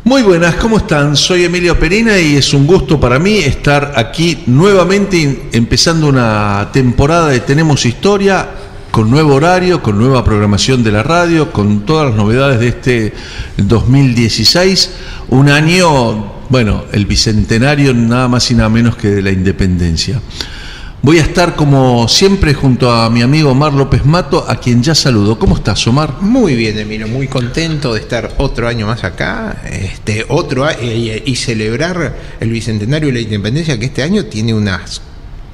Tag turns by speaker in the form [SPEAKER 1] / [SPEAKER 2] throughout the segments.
[SPEAKER 1] Muy buenas, ¿cómo están? Soy Emilio Perina y es un gusto para mí estar aquí nuevamente empezando una temporada de Tenemos Historia, con nuevo horario, con nueva programación de la radio, con todas las novedades de este 2016, un año, bueno, el bicentenario nada más y nada menos que de la independencia. Voy a estar como siempre junto a mi amigo Omar López Mato, a quien ya saludo. ¿Cómo estás, Omar?
[SPEAKER 2] Muy bien, Emilio, muy contento de estar otro año más acá, y celebrar el bicentenario de la independencia, que este año tiene unas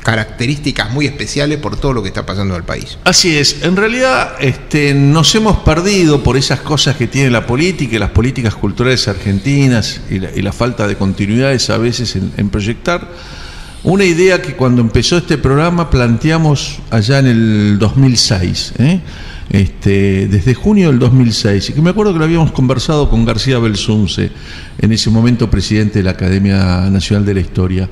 [SPEAKER 2] características muy especiales por todo lo que está pasando en el país.
[SPEAKER 1] Así es, en realidad nos hemos perdido por esas cosas que tiene la política y las políticas culturales argentinas y la falta de continuidades a veces en proyectar una idea que cuando empezó este programa planteamos allá en el 2006, desde junio del 2006, y que me acuerdo que lo habíamos conversado con García Belsunce, en ese momento presidente de la Academia Nacional de la Historia.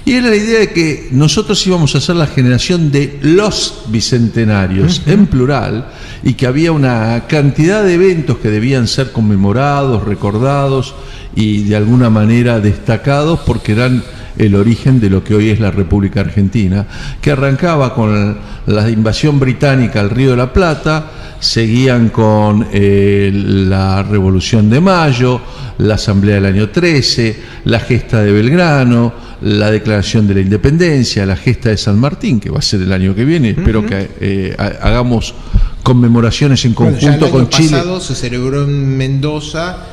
[SPEAKER 1] Y era la idea de que nosotros íbamos a ser la generación de los bicentenarios, en plural, y que había una cantidad de eventos que debían ser conmemorados, recordados y de alguna manera destacados porque eran el origen de lo que hoy es la República Argentina, que arrancaba con la invasión británica al Río de la Plata, seguían con la Revolución de Mayo, la Asamblea del año 13, la gesta de Belgrano, la Declaración de la Independencia, la gesta de San Martín, que va a ser el año que viene. Espero que hagamos conmemoraciones en conjunto con Chile.
[SPEAKER 2] El año pasado se celebró en Mendoza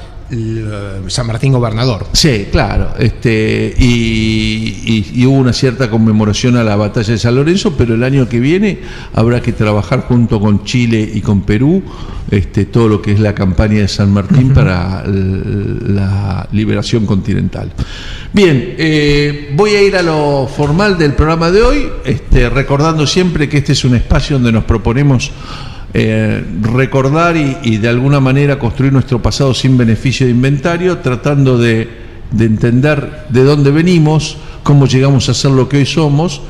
[SPEAKER 2] San Martín gobernador.
[SPEAKER 1] Sí, claro, y hubo una cierta conmemoración a la batalla de San Lorenzo, pero el año que viene habrá que trabajar junto con Chile y con Perú todo lo que es la campaña de San Martín para la liberación continental. Bien, voy a ir a lo formal del programa de hoy, recordando siempre que este es un espacio donde nos proponemos recordar y de alguna manera construir nuestro pasado sin beneficio de inventario, tratando de entender de dónde venimos, cómo llegamos a ser lo que hoy somos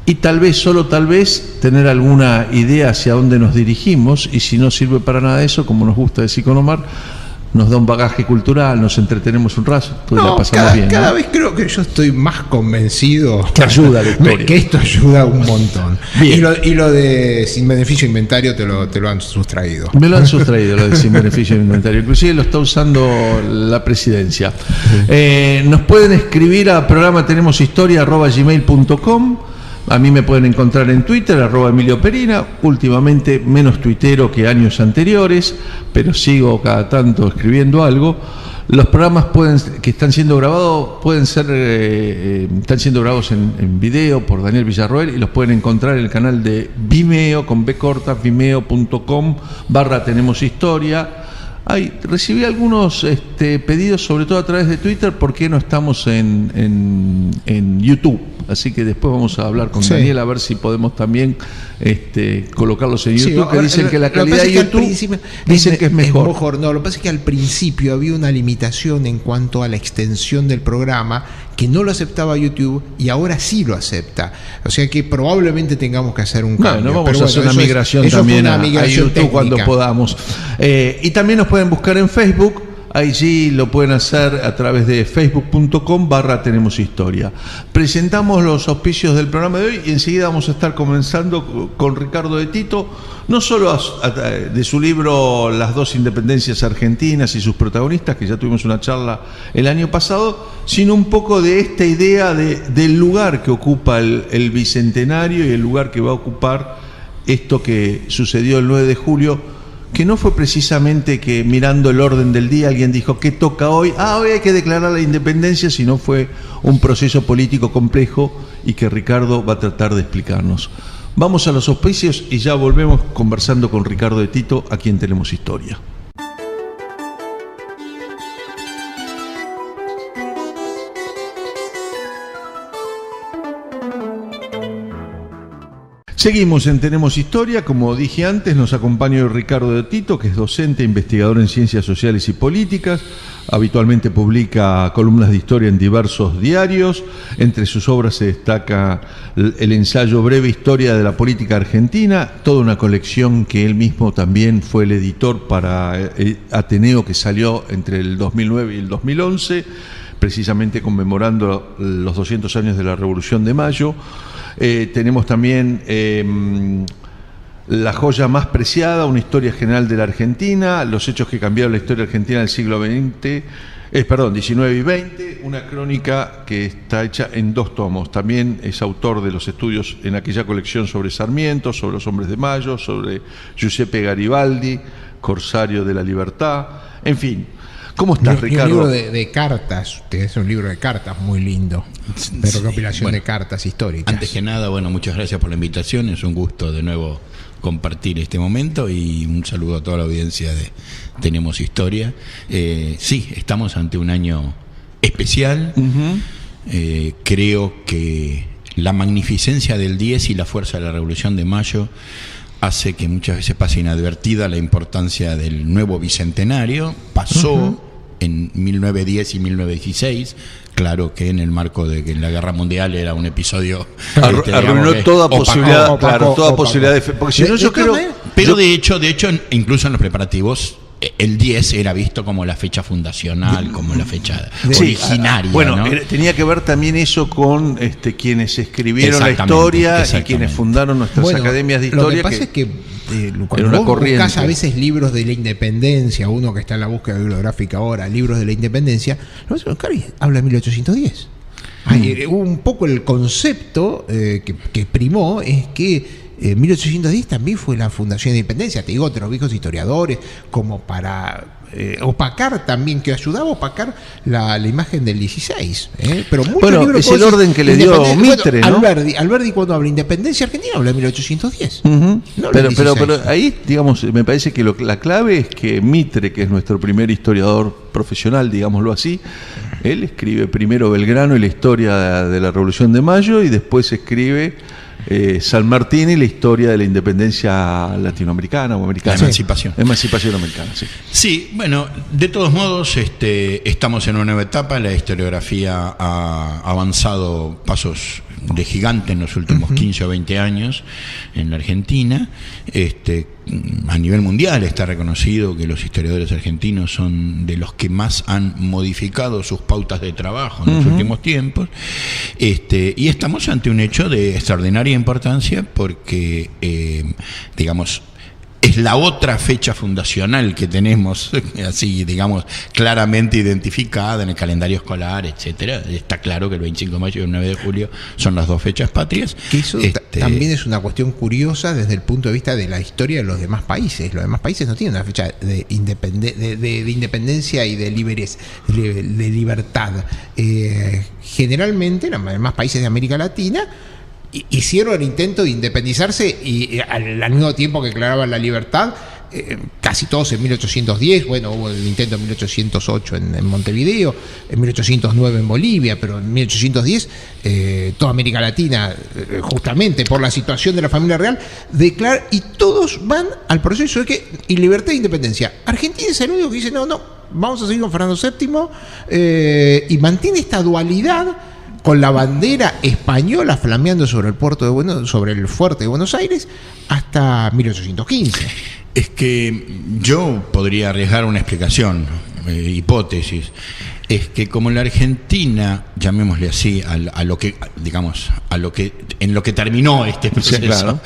[SPEAKER 1] y tal vez, solo tal vez, tener alguna idea hacia dónde nos dirigimos, y si no sirve para nada eso, como nos gusta decir con Omar, nos da un bagaje cultural, nos entretenemos un rato, la pasamos bien.
[SPEAKER 2] Cada vez creo que yo estoy más convencido
[SPEAKER 1] que ayuda la historia.
[SPEAKER 2] Que esto ayuda un montón. Bien. Y lo de sin beneficio de inventario te lo han sustraído.
[SPEAKER 1] Me lo han sustraído, lo de sin beneficio de inventario. Inclusive lo está usando la presidencia. Nos pueden escribir a programatenemoshistoria@gmail.com. A mí me pueden encontrar en Twitter, @Emilio Perina, últimamente menos tuitero que años anteriores, pero sigo cada tanto escribiendo algo. Los programas que están siendo grabados están siendo grabados en video por Daniel Villarroel y los pueden encontrar en el canal de Vimeo, con B corta, vimeo.com/Tenemos Historia. Recibí algunos pedidos, sobre todo a través de Twitter, por qué no estamos en YouTube. Así que después vamos a hablar con Daniel a ver si podemos también colocarlos en YouTube, que dicen que la calidad de YouTube dicen que es mejor.
[SPEAKER 2] No, lo que pasa es que al principio había una limitación en cuanto a la extensión del programa, que no lo aceptaba YouTube y ahora sí lo acepta. O sea que probablemente tengamos que hacer un cambio.
[SPEAKER 1] Vamos a hacer una migración también a YouTube técnica, cuando podamos. Y también nos pueden buscar en Facebook. Allí lo pueden hacer a través de facebook.com/Tenemos Historia. Presentamos los auspicios del programa de hoy y enseguida vamos a estar comenzando con Ricardo de Tito, no solo de su libro Las dos independencias argentinas y sus protagonistas, que ya tuvimos una charla el año pasado, sino un poco de esta idea del lugar que ocupa el bicentenario y el lugar que va a ocupar esto que sucedió el 9 de julio, que no fue precisamente que mirando el orden del día alguien dijo ¿qué toca hoy? Hoy hay que declarar la independencia, sino fue un proceso político complejo y que Ricardo va a tratar de explicarnos. Vamos a los auspicios y ya volvemos conversando con Ricardo de Tito, a quien Tenemos Historia. Seguimos en Tenemos Historia. Como dije antes, nos acompaña hoy Ricardo de Tito, que es docente e investigador en Ciencias Sociales y Políticas. Habitualmente publica columnas de historia en diversos diarios. Entre sus obras se destaca el ensayo Breve Historia de la Política Argentina, toda una colección que él mismo también fue el editor para Ateneo, que salió entre el 2009 y el 2011, precisamente conmemorando los 200 años de la Revolución de Mayo. Tenemos también La joya más preciada, una historia general de la Argentina, los hechos que cambiaron la historia argentina del siglo XIX y XX, una crónica que está hecha en 2 tomos. También es autor de los estudios en aquella colección sobre Sarmiento, sobre los hombres de Mayo, sobre Giuseppe Garibaldi, Corsario de la Libertad, en fin. ¿Cómo estás, Ricardo?
[SPEAKER 2] Un libro de cartas, es un libro de cartas muy lindo, de recopilación de cartas históricas.
[SPEAKER 3] Antes que nada, muchas gracias por la invitación, es un gusto de nuevo compartir este momento y un saludo a toda la audiencia de Tenemos Historia. Sí, estamos ante un año especial. Creo que la magnificencia del 10 y la fuerza de la Revolución de Mayo hace que muchas veces pase inadvertida la importancia del nuevo bicentenario. Pasó en 1910 y 1916. Claro que en el marco de que la Guerra Mundial era un episodio
[SPEAKER 1] arruinó toda posibilidad, toda posibilidad de... Porque si no, yo creo...
[SPEAKER 3] Pero de hecho, incluso en los preparativos, el 10 era visto como la fecha fundacional, como la fecha originaria.
[SPEAKER 1] ¿No? Tenía que ver también eso con quienes escribieron la historia y quienes fundaron nuestras academias de historia.
[SPEAKER 2] Lo que pasa es que cuando vos buscás a veces libros de la independencia, uno que está en la búsqueda bibliográfica ahora, libros de la independencia, habla de 1810. Un poco el concepto que primó es que 1810 también fue la fundación de la independencia, te digo, de los viejos historiadores, como para opacar también, que ayudaba a opacar la imagen del 16. Pero
[SPEAKER 1] es el orden que le dio Mitre, ¿no?
[SPEAKER 2] Alberdi cuando habla de independencia argentina habla de 1810.
[SPEAKER 1] Pero ahí, digamos, me parece que la clave es que Mitre, que es nuestro primer historiador profesional, digámoslo así, él escribe primero Belgrano y la historia de la Revolución de Mayo y después escribe San Martín y la historia de la independencia latinoamericana o americana. Emancipación americana, sí.
[SPEAKER 3] Sí, de todos modos, estamos en una nueva etapa. La historiografía ha avanzado pasos de gigante en los últimos 15 o 20 años en la Argentina. A nivel mundial está reconocido que los historiadores argentinos son de los que más han modificado sus pautas de trabajo en los últimos tiempos. Y estamos ante un hecho de extraordinaria importancia porque, es la otra fecha fundacional que tenemos, así, claramente identificada en el calendario escolar, etcétera. Está claro que el 25 de mayo y el 9 de julio son las 2 fechas patrias.
[SPEAKER 2] Que eso también es una cuestión curiosa desde el punto de vista de la historia de los demás países. Los demás países no tienen una fecha de independencia y de libertad. Generalmente, los demás países de América Latina hicieron el intento de independizarse y al mismo tiempo que declaraban la libertad, casi todos en 1810, hubo el intento en 1808 en Montevideo, en 1809 en Bolivia, pero en 1810 toda América Latina, justamente por la situación de la familia real, declara, y todos van al proceso de que, y libertad e independencia. Argentina es el único que dice, no, vamos a seguir con Fernando VII, y mantiene esta dualidad con la bandera española flameando sobre el fuerte de Buenos Aires hasta 1815.
[SPEAKER 3] Es que yo podría arriesgar una explicación, hipótesis. Es que como la Argentina, llamémosle así, en lo que terminó este proceso,
[SPEAKER 1] sí, claro.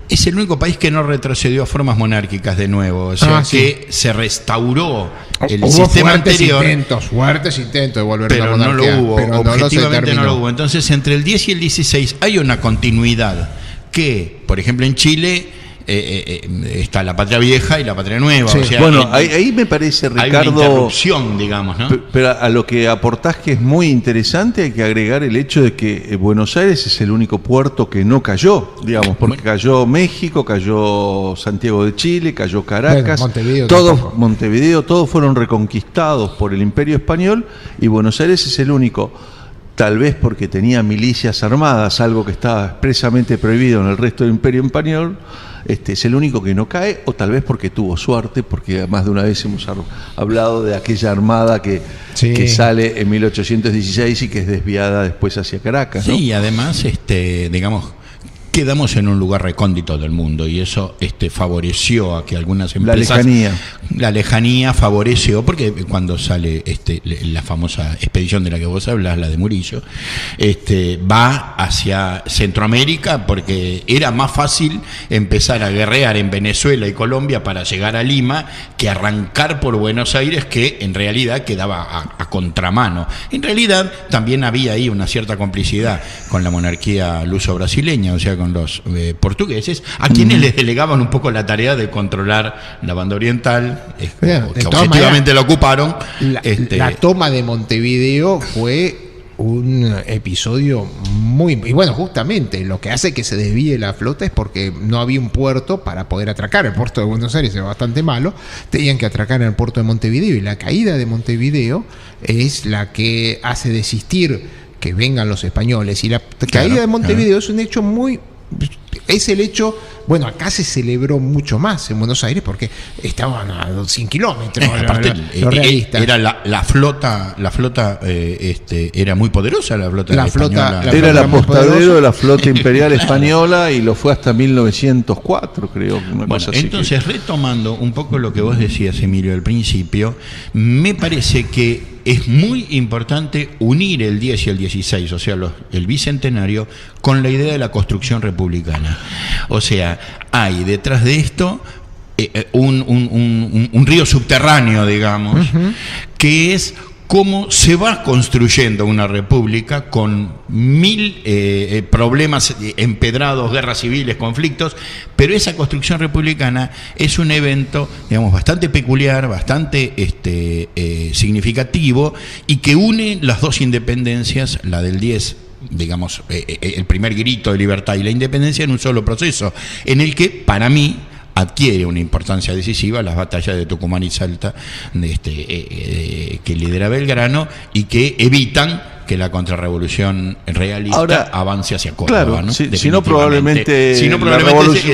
[SPEAKER 3] Es el único país que no retrocedió a formas monárquicas de nuevo, que se restauró el sistema anterior.
[SPEAKER 2] Fuertes intentos de volver a la
[SPEAKER 3] monarquía,
[SPEAKER 2] no lo hubo,
[SPEAKER 3] objetivamente no lo hubo. Entonces, entre el 10 y el 16 hay una continuidad que, por ejemplo, en Chile está la patria vieja y la patria nueva.
[SPEAKER 1] Sí. Ahí me parece, Ricardo,
[SPEAKER 3] hay una interrupción, ¿no?
[SPEAKER 1] Pero a lo que aportás, que es muy interesante, hay que agregar el hecho de que Buenos Aires es el único puerto que no cayó, porque cayó México, cayó Santiago de Chile, cayó Caracas, Montevideo, todos fueron reconquistados por el Imperio Español y Buenos Aires es el único. tal vez porque tenía milicias armadas, algo que estaba expresamente prohibido en el resto del Imperio Español, es el único que no cae, o tal vez porque tuvo suerte, porque más de una vez hemos hablado de aquella armada que sale en 1816 y que es desviada después hacia Caracas, ¿no?
[SPEAKER 3] Sí, y además, digamos, quedamos en un lugar recóndito del mundo y eso favoreció a que algunas empresas... La lejanía favoreció, porque cuando sale la famosa expedición de la que vos hablas, la de Murillo, va hacia Centroamérica porque era más fácil empezar a guerrear en Venezuela y Colombia para llegar a Lima que arrancar por Buenos Aires, que en realidad quedaba a contramano. En realidad también había ahí una cierta complicidad con la monarquía luso-brasileña, o sea, con los portugueses, a quienes les delegaban un poco la tarea de controlar la banda oriental, que objetivamente lo ocuparon.
[SPEAKER 2] La toma de Montevideo fue un episodio muy... Y bueno, justamente lo que hace que se desvíe la flota es porque no había un puerto para poder atracar. El puerto de Buenos Aires es bastante malo, tenían que atracar en el puerto de Montevideo, y la caída de Montevideo es la que hace desistir que vengan los españoles, y la caída de Montevideo es un hecho muy... Es el hecho, bueno, acá se celebró mucho más en Buenos Aires porque estaban a 100 kilómetros.
[SPEAKER 3] Era la flota era muy poderosa, la flota española.
[SPEAKER 1] Era el apostadero de la flota imperial española y lo fue hasta 1904, creo.
[SPEAKER 3] Entonces, retomando un poco lo que vos decías, Emilio, al principio, me parece que es muy importante unir el 10 y el 16, o sea, el bicentenario, con la idea de la construcción republicana. O sea, hay detrás de esto un río subterráneo, digamos, que es cómo se va construyendo una república con 1000 problemas empedrados, guerras civiles, conflictos, pero esa construcción republicana es un evento, digamos, bastante peculiar, bastante significativo, y que une las dos independencias, la del 10, digamos, el primer grito de libertad, y la independencia, en un solo proceso, en el que, para mí, adquiere una importancia decisiva las batallas de Tucumán y Salta, que lidera Belgrano, y que evitan que la contrarrevolución realista avance hacia Córdoba.
[SPEAKER 1] Claro,
[SPEAKER 3] ¿no?
[SPEAKER 1] si no probablemente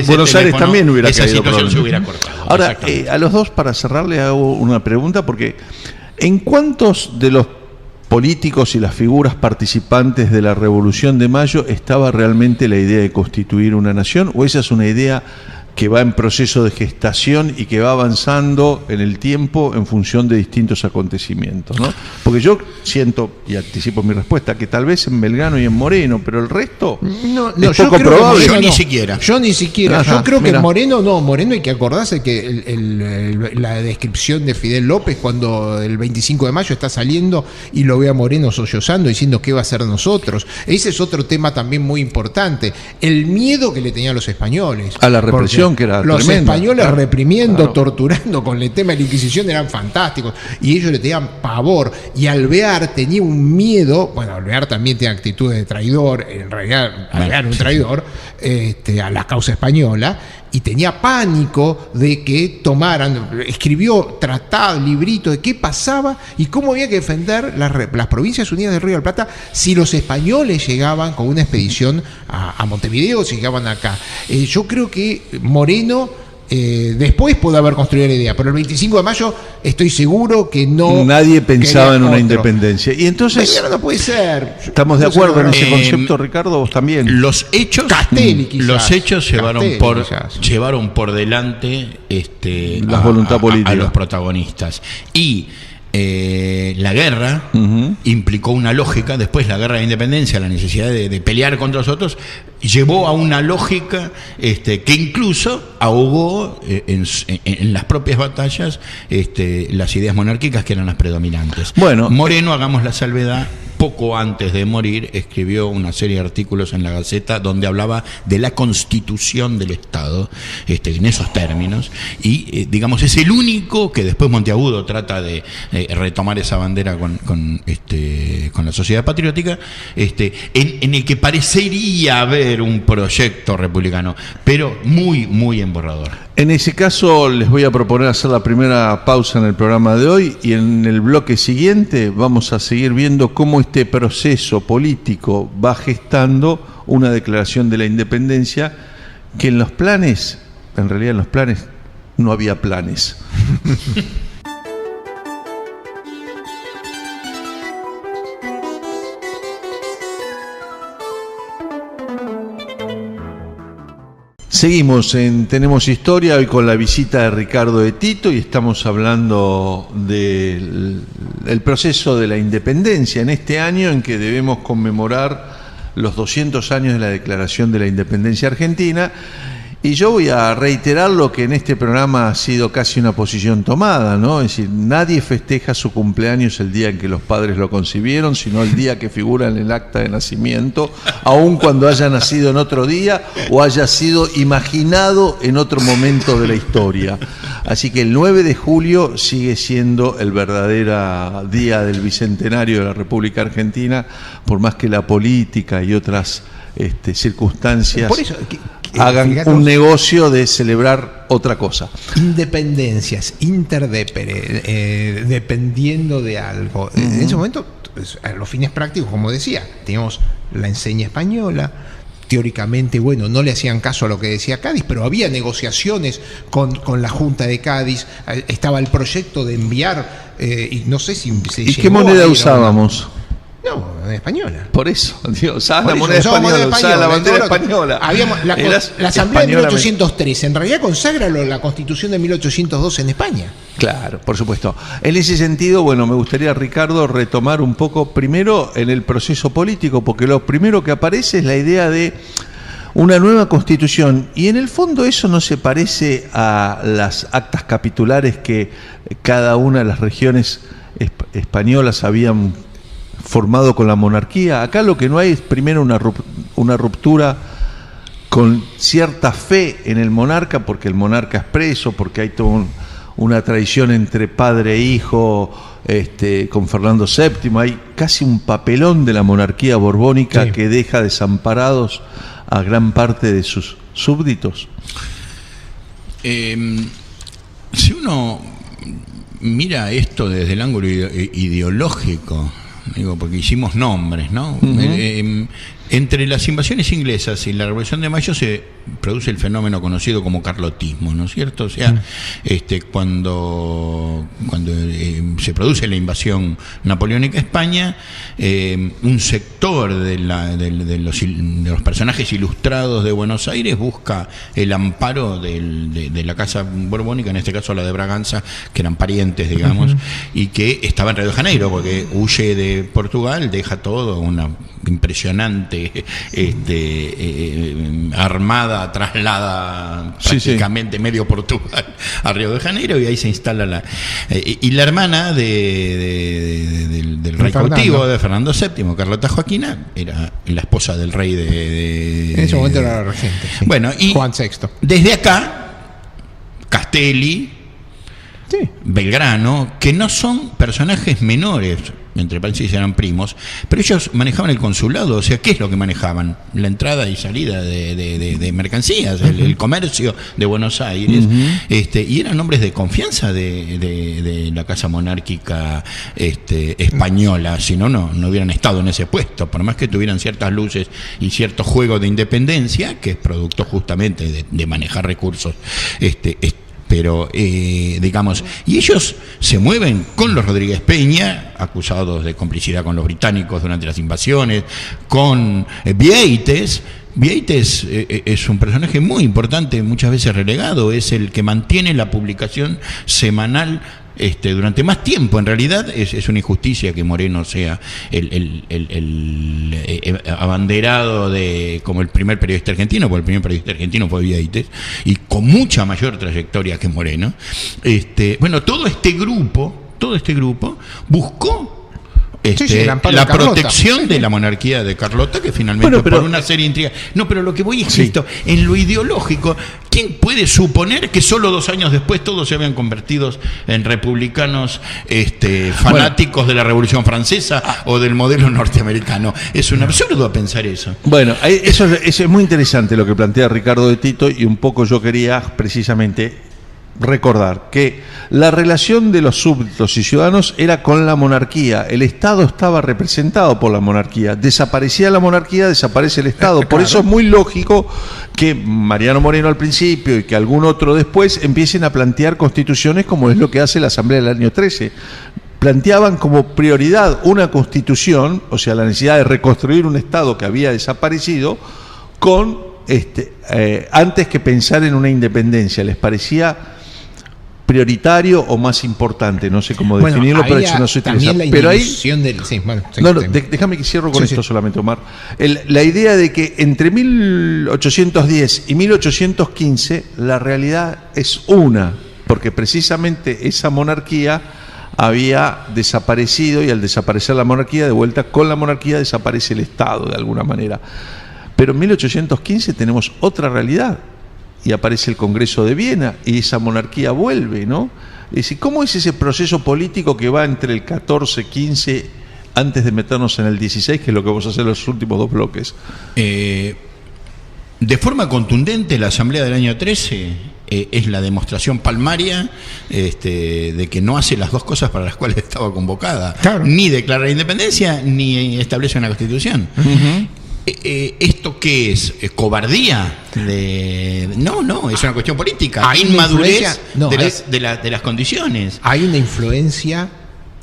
[SPEAKER 1] Buenos Aires también hubiera
[SPEAKER 3] esa
[SPEAKER 1] caído.
[SPEAKER 3] Situación se hubiera cortado.
[SPEAKER 1] Ahora, a los dos, para cerrar, le hago una pregunta, porque ¿en cuántos de los políticos y las figuras participantes de la Revolución de Mayo estaba realmente la idea de constituir una nación, o esa es una idea que va en proceso de gestación y que va avanzando en el tiempo en función de distintos acontecimientos, ¿no? Porque yo siento, y anticipo mi respuesta, que tal vez en Belgrano y en Moreno, pero el resto es poco probable.
[SPEAKER 3] Yo ni siquiera.
[SPEAKER 2] Ajá, yo creo que Moreno hay que acordarse que la descripción de Fidel López cuando el 25 de mayo está saliendo y lo ve a Moreno sollozando diciendo qué va a hacer nosotros. Ese es otro tema también muy importante. El miedo que le tenían los españoles
[SPEAKER 1] a la represión, que era
[SPEAKER 2] los
[SPEAKER 1] tremenda,
[SPEAKER 2] españoles reprimiendo, torturando con el tema de la Inquisición, eran fantásticos, y ellos le tenían pavor, y Alvear tenía un miedo. Bueno, Alvear también tiene actitudes de traidor, en realidad Alvear un traidor a la causa española, y tenía pánico de que tomaran, escribió tratados, libritos de qué pasaba y cómo había que defender las Provincias Unidas del Río de la Plata si los españoles llegaban con una expedición a Montevideo, si llegaban acá. Yo creo que Moreno después pudo haber construido la idea, pero el 25 de mayo estoy seguro que
[SPEAKER 1] nadie pensaba en una independencia. Y entonces
[SPEAKER 2] pero no puede ser.
[SPEAKER 1] Estamos de acuerdo en ese concepto, Ricardo, vos también.
[SPEAKER 3] Los hechos llevaron por delante
[SPEAKER 1] la voluntad política
[SPEAKER 3] a los protagonistas. Y la guerra implicó una lógica. Después la guerra de independencia, la necesidad de pelear contra los otros, llevó a una lógica que incluso ahogó en las propias batallas las ideas monárquicas, que eran las predominantes.
[SPEAKER 1] Bueno,
[SPEAKER 3] Moreno, hagamos la salvedad, poco antes de morir escribió una serie de artículos en la Gaceta donde hablaba de la constitución del Estado, en esos términos, y digamos es el único que después Monteagudo trata de retomar esa bandera con la sociedad patriótica, en el que parecería haber un proyecto republicano, pero muy, muy emborrador.
[SPEAKER 1] En ese caso les voy a proponer hacer la primera pausa en el programa de hoy, y en el bloque siguiente vamos a seguir viendo cómo este proceso político va gestando una declaración de la independencia que en los planes, en realidad en los planes no había planes. Seguimos en Tenemos Historia, hoy con la visita de Ricardo de Tito, y estamos hablando del proceso de la independencia en este año en que debemos conmemorar los 200 años de la Declaración de la Independencia Argentina. Y yo voy a reiterar lo que en este programa ha sido casi una posición tomada, ¿no? Es decir, nadie festeja su cumpleaños el día en que los padres lo concibieron, sino el día que figura en el acta de nacimiento, aun cuando haya nacido en otro día o haya sido imaginado en otro momento de la historia. Así que el 9 de julio sigue siendo el verdadero día del Bicentenario de la República Argentina, por más que la política y otras circunstancias
[SPEAKER 2] por eso,
[SPEAKER 1] hagan un negocio de celebrar otra cosa.
[SPEAKER 2] Independencias, dependiendo de algo. En ese momento, a los fines prácticos, como decía, teníamos la enseña española. Teóricamente, bueno, no le hacían caso a lo que decía Cádiz, pero había negociaciones con la Junta de Cádiz. Estaba el proyecto de enviar, y no sé si se
[SPEAKER 1] ¿Y qué moneda usábamos?
[SPEAKER 2] No, española.
[SPEAKER 1] Por eso, digo, usaba la moneda española, usaba la bandera española.
[SPEAKER 2] Habíamos la Asamblea de 1803, en realidad consagra la Constitución de 1812 en España.
[SPEAKER 1] Claro, por supuesto. En ese sentido, bueno, me gustaría, Ricardo, retomar un poco primero en el proceso político, porque lo primero que aparece es la idea de una nueva Constitución, y en el fondo eso no se parece a las actas capitulares que cada una de las regiones españolas habían formado con la monarquía. Acá lo que no hay es primero una ruptura con cierta fe en el monarca, porque el monarca es preso, porque hay toda una tradición entre padre e hijo, con Fernando VII, hay casi un papelón de la monarquía borbónica, sí, que deja desamparados a gran parte de sus súbditos.
[SPEAKER 3] Si uno mira esto desde el ángulo ideológico, digo, porque hicimos nombres, ¿no? Entre las invasiones inglesas y la Revolución de Mayo se produce el fenómeno conocido como carlotismo, ¿no es cierto? O sea, cuando se produce la invasión napoleónica a España, un sector de los personajes ilustrados de Buenos Aires busca el amparo de la casa borbónica, en este caso la de Braganza, que eran parientes, digamos, y que estaba en Río de Janeiro, porque huye de Portugal, deja todo, una impresionante armada traslada prácticamente medio Portugal a Río de Janeiro, y ahí se instala y la hermana del rey cautivo de Fernando VII, Carlota Joaquina, era la esposa del rey
[SPEAKER 2] en ese momento era la regente, sí.
[SPEAKER 3] Bueno, y
[SPEAKER 2] Juan VI.
[SPEAKER 3] Desde acá Castelli, sí, Belgrano, que no son personajes menores, entre paréntesis eran primos, pero ellos manejaban el consulado. O sea, ¿qué es lo que manejaban? La entrada y salida de mercancías, el comercio de Buenos Aires, y eran hombres de confianza de la casa monárquica española. Si no, no hubieran estado en ese puesto, por más que tuvieran ciertas luces y cierto juego de independencia, que es producto justamente de manejar recursos pero digamos, y ellos se mueven con los Rodríguez Peña, acusados de complicidad con los británicos durante las invasiones, con Vieites. Vieites es un personaje muy importante, muchas veces relegado, es el que mantiene la publicación semanal durante más tiempo. En realidad es una injusticia que Moreno sea el abanderado como el primer periodista argentino, porque el primer periodista argentino fue Vieites, y con mucha mayor trayectoria que Moreno. Bueno, todo este grupo buscó la protección de la monarquía de Carlota, que finalmente por una serie de intrigas. No, pero lo que voy es esto, en lo ideológico, ¿quién puede suponer que solo 2 años después todos se habían convertido en republicanos fanáticos de la Revolución Francesa o del modelo norteamericano? Es un absurdo pensar eso.
[SPEAKER 1] Bueno, eso es muy interesante lo que plantea Ricardo de Tito, y un poco yo quería precisamente recordar que la relación de los súbditos y ciudadanos era con la monarquía. El Estado estaba representado por la monarquía. Desaparecía la monarquía, desaparece el Estado. Por eso es muy lógico que Mariano Moreno al principio y que algún otro después empiecen a plantear constituciones, como es lo que hace la Asamblea del año 13. Planteaban como prioridad una constitución, o sea, la necesidad de reconstruir un Estado que había desaparecido, antes que pensar en una independencia. Les parecía prioritario o más importante, no sé cómo definirlo, pero yo no soy
[SPEAKER 2] pero ahí
[SPEAKER 1] déjame que cierro con esto solamente, Omar. La idea de que entre 1810 y 1815 la realidad es una, porque precisamente esa monarquía había desaparecido, y al desaparecer la monarquía, de vuelta con la monarquía desaparece el Estado de alguna manera. Pero en 1815 tenemos otra realidad y aparece el Congreso de Viena y esa monarquía vuelve, ¿no? Es decir, ¿cómo es ese proceso político que va entre el 14, 15, antes de meternos en el 16, que es lo que vamos a hacer en los últimos dos bloques?
[SPEAKER 3] De forma contundente, la Asamblea del año 13 es la demostración palmaria de que no hace las dos cosas para las cuales estaba convocada.
[SPEAKER 2] Claro.
[SPEAKER 3] Ni declara la independencia, ni establece una constitución.
[SPEAKER 1] Uh-huh.
[SPEAKER 3] ¿Esto qué es? ¿Cobardía? No, es una cuestión política.
[SPEAKER 2] Hay
[SPEAKER 3] inmadurez de las condiciones.
[SPEAKER 2] Hay una influencia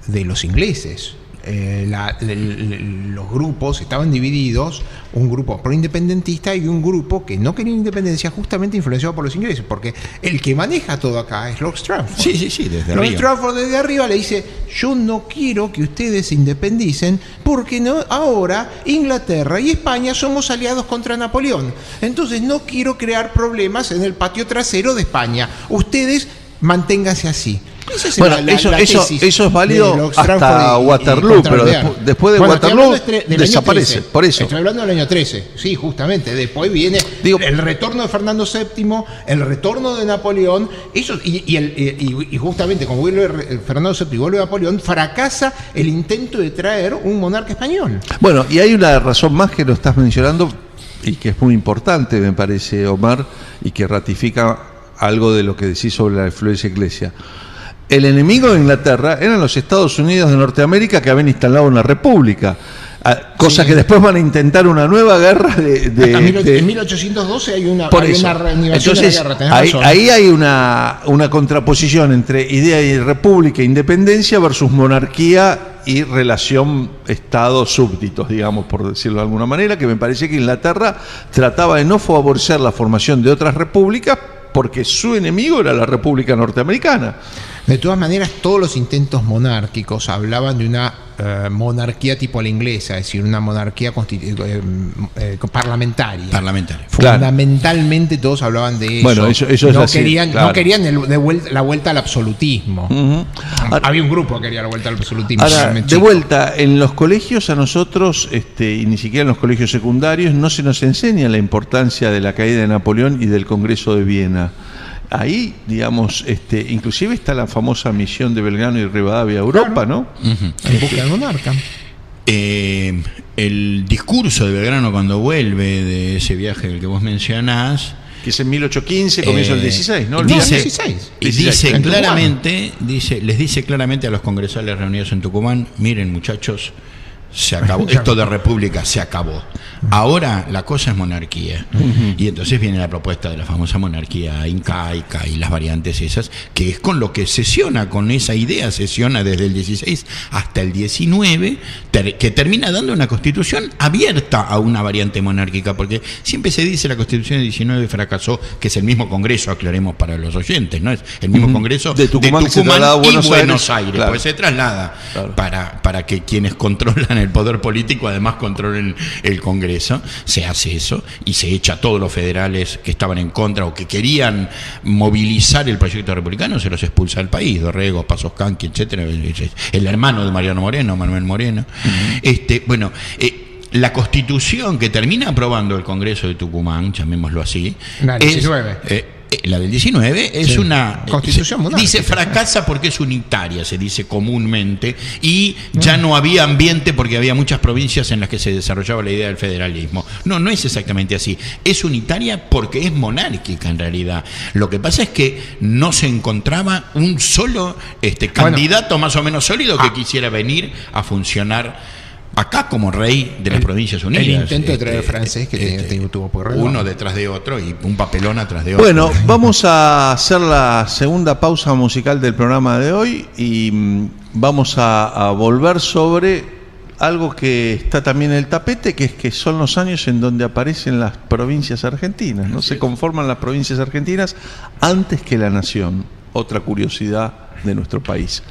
[SPEAKER 2] de los ingleses. Los grupos estaban divididos, un grupo pro-independentista y un grupo que no quería independencia, justamente influenciado por los ingleses, porque el que maneja todo acá es Lord Strafford.
[SPEAKER 3] Sí, desde
[SPEAKER 2] Lord
[SPEAKER 3] arriba.
[SPEAKER 2] Strafford desde arriba le dice: yo no quiero que ustedes se independicen, porque ahora Inglaterra y España somos aliados contra Napoleón. Entonces no quiero crear problemas en el patio trasero de España. Ustedes manténganse así.
[SPEAKER 1] Bueno, eso es válido hasta Waterloo, pero después de Waterloo desaparece. Por eso.
[SPEAKER 2] Estoy hablando del año 13, sí, justamente. Después viene el retorno de Fernando VII, el retorno de Napoleón, y justamente como vuelve Fernando VII y vuelve Napoleón, fracasa el intento de traer un monarca español.
[SPEAKER 1] Bueno, y hay una razón más que lo estás mencionando y que es muy importante, me parece, Omar, y que ratifica algo de lo que decís sobre la influencia iglesia. El enemigo de Inglaterra eran los Estados Unidos de Norteamérica, que habían instalado una república, cosa que después van a intentar una nueva guerra
[SPEAKER 2] en 1812 hay una reanimación de la guerra.
[SPEAKER 1] Ahí hay una contraposición entre idea y república, independencia versus monarquía y relación Estado-súbditos, digamos, por decirlo de alguna manera, que me parece que Inglaterra trataba de no favorecer la formación de otras repúblicas porque su enemigo era la República Norteamericana.
[SPEAKER 2] De todas maneras, todos los intentos monárquicos hablaban de una monarquía tipo la inglesa, es decir, una monarquía parlamentaria. Fundamentalmente todos hablaban de eso.
[SPEAKER 1] Bueno, eso es
[SPEAKER 2] no
[SPEAKER 1] así,
[SPEAKER 2] querían,
[SPEAKER 1] claro.
[SPEAKER 2] No querían la vuelta al absolutismo.
[SPEAKER 1] Uh-huh.
[SPEAKER 2] Había un grupo que quería la vuelta al absolutismo.
[SPEAKER 1] Ahora, de vuelta, en los colegios a nosotros, y ni siquiera en los colegios secundarios, no se nos enseña la importancia de la caída de Napoleón y del Congreso de Viena. Ahí, digamos, inclusive está la famosa misión de Belgrano y Rivadavia a Europa, ¿no?
[SPEAKER 2] Uh-huh. En busca del monarca.
[SPEAKER 3] El discurso de Belgrano cuando vuelve de ese viaje del que vos mencionás,
[SPEAKER 1] que es en 1815, comienza el 16, ¿no?
[SPEAKER 3] Les dice claramente a los congresales reunidos en Tucumán: miren, muchachos, se acabó, esto de república se acabó. Ahora la cosa es monarquía. Uh-huh. Y entonces viene la propuesta de la famosa monarquía incaica y las variantes esas, que es con lo que sesiona, con esa idea sesiona desde el 16 hasta el 19, que termina dando una constitución abierta a una variante monárquica, porque siempre se dice la constitución del 19 fracasó, que es el mismo Congreso, aclaremos para los oyentes, ¿no? Es el mismo Congreso
[SPEAKER 1] de Tucumán
[SPEAKER 3] y Buenos
[SPEAKER 1] Aires,
[SPEAKER 3] claro. Pues se traslada para que quienes controlan el poder político además controlen el Congreso. Se hace eso y se echa a todos los federales que estaban en contra o que querían movilizar el proyecto republicano, se los expulsa del país. Dorrego, Pasos Canqui, etcétera, el hermano de Mariano Moreno, Manuel Moreno. Uh-huh. La constitución que termina aprobando el Congreso de Tucumán, llamémoslo así,
[SPEAKER 2] el 19.
[SPEAKER 3] La del 19 es una
[SPEAKER 2] constitución monárquica.
[SPEAKER 3] Dice fracasa porque es unitaria, se dice comúnmente, y ya no había ambiente porque había muchas provincias en las que se desarrollaba la idea del federalismo. No es exactamente así. Es unitaria porque es monárquica en realidad. Lo que pasa es que no se encontraba un solo candidato más o menos sólido que quisiera venir a funcionar acá como rey de las Provincias Unidas.
[SPEAKER 2] El intento de traer francés que tuvo por reloj.
[SPEAKER 3] Uno detrás de otro y un papelón atrás de otro.
[SPEAKER 1] Bueno, vamos a hacer la segunda pausa musical del programa de hoy y vamos a volver sobre algo que está también en el tapete, que es que son los años en donde aparecen las provincias argentinas, ¿no? Se conforman las provincias argentinas antes que la nación. Otra curiosidad de nuestro país.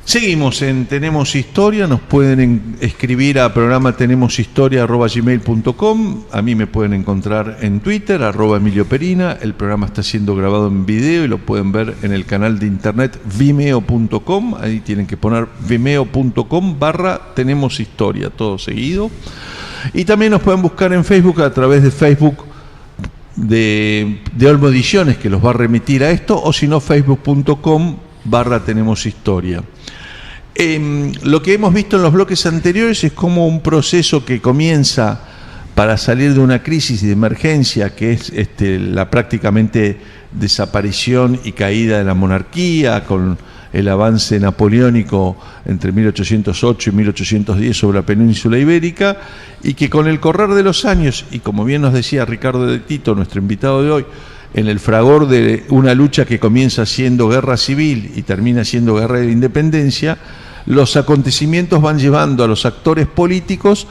[SPEAKER 1] Seguimos en Tenemos Historia, nos pueden escribir a programa tenemoshistoria@gmail.com, a mí me pueden encontrar en Twitter, @EmilioPerina, el programa está siendo grabado en video y lo pueden ver en el canal de internet vimeo.com, ahí tienen que poner vimeo.com/tenemoshistoria, todo seguido, y también nos pueden buscar en Facebook a través de Facebook de Olmo Ediciones, que los va a remitir a esto, o si no, facebook.com/tenemoshistoria. Lo que hemos visto en los bloques anteriores es como un proceso que comienza para salir de una crisis de emergencia, que es la prácticamente desaparición y caída de la monarquía, con el avance napoleónico entre 1808 y 1810 sobre la península ibérica, y que con el correr de los años, y como bien nos decía Ricardo de Tito, nuestro invitado de hoy, en el fragor de una lucha que comienza siendo guerra civil y termina siendo guerra de independencia, los acontecimientos van llevando a los actores políticos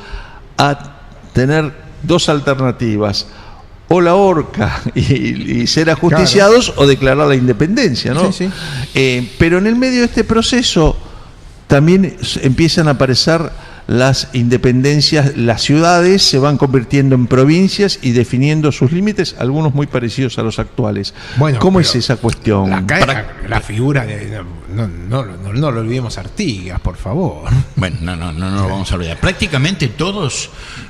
[SPEAKER 1] a tener dos alternativas: o la horca y ser ajusticiados, claro, o declarar la independencia, ¿no?
[SPEAKER 2] Sí.
[SPEAKER 1] Pero en el medio de este proceso también empiezan a aparecer las independencias, las ciudades se van convirtiendo en provincias y definiendo sus límites, algunos muy parecidos a los actuales.
[SPEAKER 2] Bueno,
[SPEAKER 1] ¿cómo es esa cuestión?
[SPEAKER 2] La figura de... No lo olvidemos, Artigas, por favor.
[SPEAKER 3] Bueno, no lo vamos a olvidar. Prácticamente todas